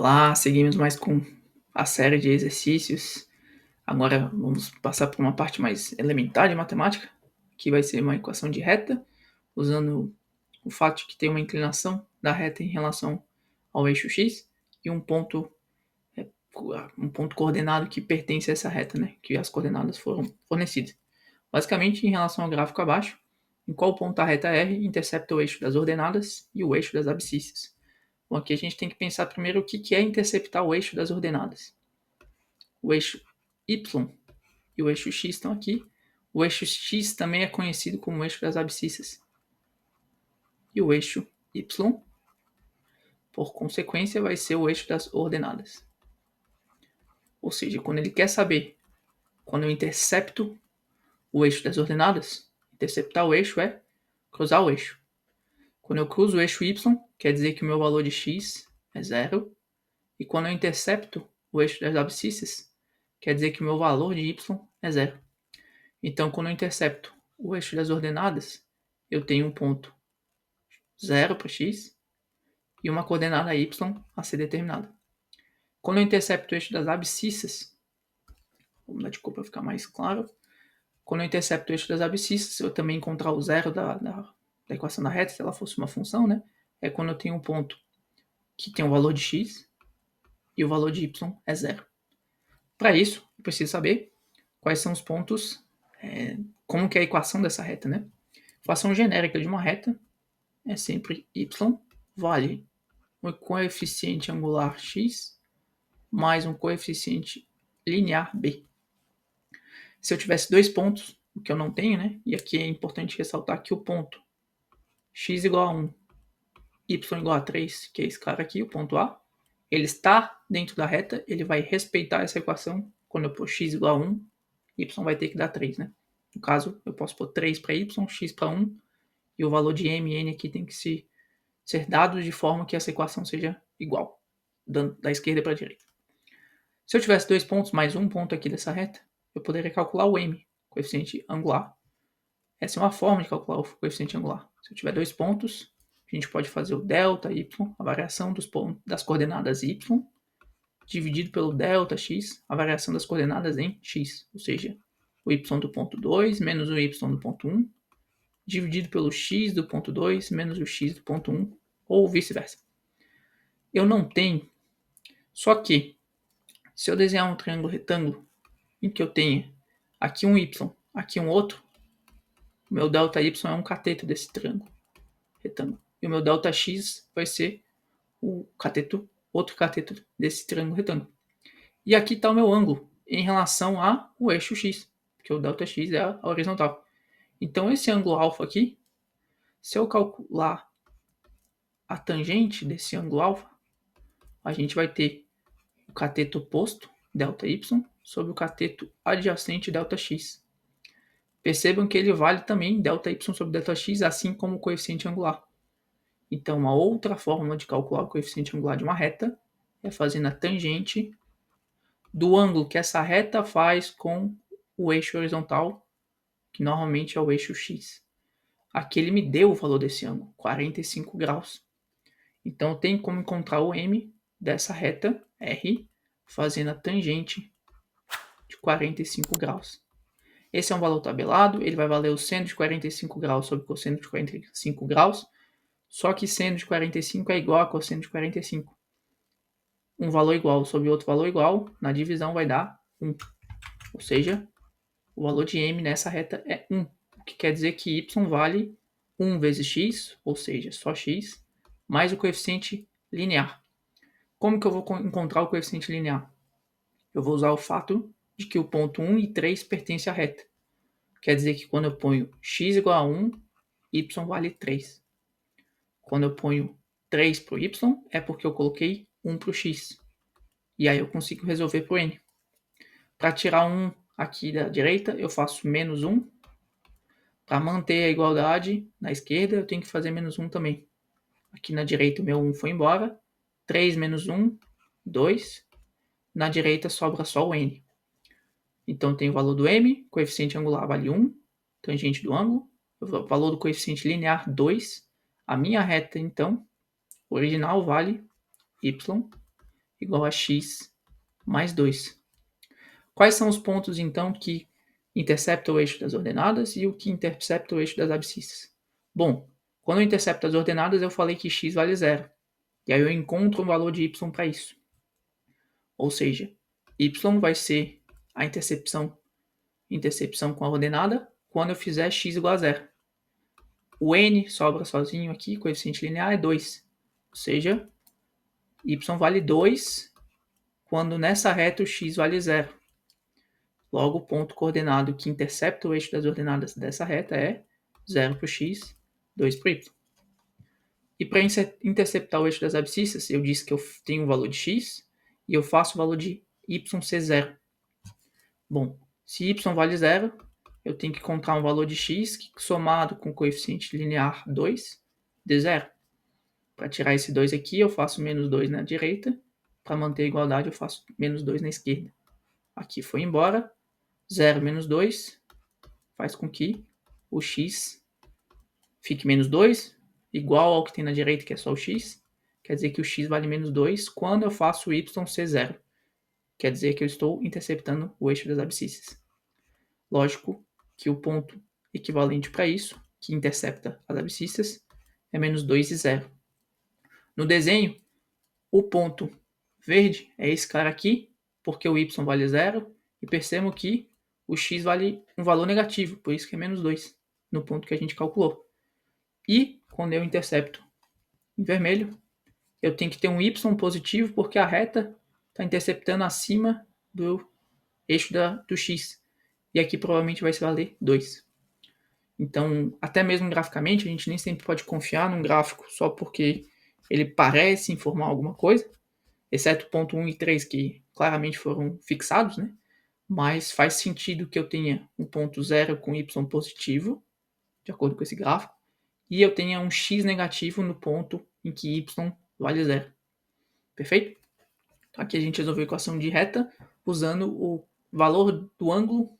Olá, seguimos mais com a série de exercícios. Agora vamos passar por uma parte mais elementar de matemática, que vai ser uma equação de reta, usando o fato de que tem uma inclinação da reta em relação ao eixo x e um ponto coordenado que pertence a essa reta, né? Que as coordenadas foram fornecidas. Basicamente, em relação ao gráfico abaixo, em qual ponto a reta R intercepta o eixo das ordenadas e o eixo das abscissas. Bom, aqui a gente tem que pensar primeiro o que é interceptar o eixo das ordenadas. O eixo Y e o eixo X estão aqui. O eixo X também é conhecido como o eixo das abscissas. E o eixo Y, por consequência, vai ser o eixo das ordenadas. Ou seja, quando ele quer saber quando eu intercepto o eixo das ordenadas, interceptar o eixo é cruzar o eixo. Quando eu cruzo o eixo Y, quer dizer que o meu valor de X é zero. E quando eu intercepto o eixo das abscissas, quer dizer que o meu valor de y é zero. Então, quando eu intercepto o eixo das ordenadas, eu tenho um ponto 0 para x e uma coordenada y a ser determinada. Quando eu intercepto o eixo das abscissas, vamos dar de cor para ficar mais claro. Quando eu intercepto o eixo das abscissas, eu também encontrar o zero da equação da reta, se ela fosse uma função, né? É quando eu tenho um ponto que tem um valor de x e o valor de y é zero. Para isso, eu preciso saber quais são os pontos, como que é a equação dessa reta, né? A equação genérica de uma reta é sempre y vale um coeficiente angular x mais um coeficiente linear b. Se eu tivesse dois pontos, o que eu não tenho, né? E aqui é importante ressaltar que o ponto x igual a 1, y igual a 3, que é esse cara aqui, o ponto A, ele está dentro da reta, ele vai respeitar essa equação. Quando eu pôr x igual a 1, y vai ter que dar 3, né? No caso, eu posso pôr 3 para y, x para 1, e o valor de m e n aqui tem que ser dados de forma que essa equação seja igual, da esquerda para a direita. Se eu tivesse dois pontos mais um ponto aqui dessa reta, eu poderia calcular o m, coeficiente angular. Essa é uma forma de calcular o coeficiente angular. Se eu tiver dois pontos, a gente pode fazer o delta y, a variação das coordenadas y, dividido pelo delta x, a variação das coordenadas em x, ou seja, o y do ponto 2 menos o y do ponto 1, dividido pelo x do ponto 2 menos o x do ponto 1, ou vice-versa. Eu não tenho, só que se eu desenhar um triângulo retângulo em que eu tenha aqui um y, aqui um outro, o meu delta y é um cateto desse triângulo retângulo. E o meu delta x vai ser o cateto, outro cateto desse triângulo retângulo. E aqui está o meu ângulo em relação ao eixo x, porque o delta x é a horizontal. Então, esse ângulo alfa aqui, se eu calcular a tangente desse ângulo alfa, a gente vai ter o cateto oposto, ΔY, sobre o cateto adjacente, ΔX. Percebam que ele vale também ΔY sobre ΔX, assim como o coeficiente angular. Então, uma outra forma de calcular o coeficiente angular de uma reta é fazendo a tangente do ângulo que essa reta faz com o eixo horizontal, que normalmente é o eixo x. Aqui ele me deu o valor desse ângulo, 45 graus. Então, eu tenho como encontrar o m dessa reta R fazendo a tangente de 45 graus. Esse é um valor tabelado, ele vai valer o seno de 45 graus sobre cosseno de 45 graus, só que seno de 45 é igual a cosseno de 45. Um valor igual sobre outro valor igual, na divisão vai dar 1. Ou seja, o valor de m nessa reta é 1, o que quer dizer que y vale 1 vezes x, ou seja, só x, mais o coeficiente linear. Como que eu vou encontrar o coeficiente linear? Eu vou usar o fato de que o ponto 1 e 3 pertencem à reta. Quer dizer que quando eu ponho x igual a 1, y vale 3. Quando eu ponho 3 para o y, é porque eu coloquei 1 para o x. E aí eu consigo resolver para o n. Para tirar 1 aqui da direita, eu faço menos 1. Para manter a igualdade na esquerda, eu tenho que fazer menos 1 também. Aqui na direita o meu 1 foi embora. 3 menos 1, 2. Na direita sobra só o n. Então tem o valor do m, coeficiente angular vale 1, tangente do ângulo, o valor do coeficiente linear 2. A minha reta, então, original vale y igual a x mais 2. Quais são os pontos, então, que interceptam o eixo das ordenadas e o que intercepta o eixo das abscissas? Bom, quando eu intercepto as ordenadas, eu falei que x vale 0. E aí eu encontro um valor de y para isso. Ou seja, y vai ser a intercepção com a ordenada quando eu fizer x igual a 0. O n sobra sozinho aqui, coeficiente linear é 2. Ou seja, y vale 2 quando nessa reta o x vale 0. Logo, o ponto coordenado que intercepta o eixo das ordenadas dessa reta é 0 para o x, 2 para o y. E para interceptar o eixo das abscissas, eu disse que eu tenho o valor de x e eu faço o valor de y ser 0. Bom, se y vale 0, eu tenho que encontrar um valor de x que, somado com o coeficiente linear 2, dê 0. Para tirar esse 2 aqui, eu faço menos 2 na direita. Para manter a igualdade, eu faço menos 2 na esquerda. Aqui foi embora. 0 menos 2 faz com que o x fique menos 2, igual ao que tem na direita, que é só o x. Quer dizer que o x vale menos 2 quando eu faço o y ser 0. Quer dizer que eu estou interceptando o eixo das abscissas. Lógico que o ponto equivalente para isso, que intercepta as abscissas, é menos 2 e 0. No desenho, o ponto verde é esse cara aqui, porque o y vale 0, e percebam que o x vale um valor negativo, por isso que é menos 2, no ponto que a gente calculou. E, quando eu intercepto em vermelho, eu tenho que ter um y positivo, porque a reta está interceptando acima do eixo do x. E aqui provavelmente vai se valer 2. Então, até mesmo graficamente, a gente nem sempre pode confiar num gráfico só porque ele parece informar alguma coisa, exceto o ponto 1 e 3, que claramente foram fixados, né? Mas faz sentido que eu tenha um ponto 0 com y positivo, de acordo com esse gráfico, e eu tenha um x negativo no ponto em que y vale 0. Perfeito? Então, aqui a gente resolveu a equação de reta usando o valor do ângulo,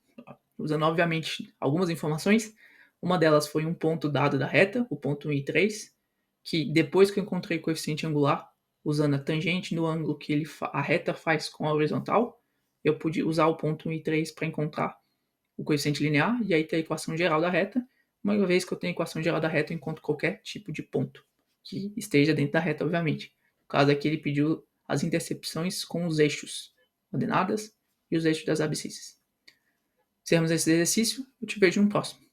usando, obviamente, algumas informações. Uma delas foi um ponto dado da reta, o ponto 1 e 3, que depois que eu encontrei o coeficiente angular, usando a tangente no ângulo que a reta faz com a horizontal, eu pude usar o ponto 1 e 3 para encontrar o coeficiente linear e aí ter a equação geral da reta. Uma vez que eu tenho a equação geral da reta, eu encontro qualquer tipo de ponto que esteja dentro da reta, obviamente. No caso aqui, ele pediu as intercepções com os eixos ordenadas e os eixos das abscissas. Encerramos esse exercício, eu te vejo no próximo.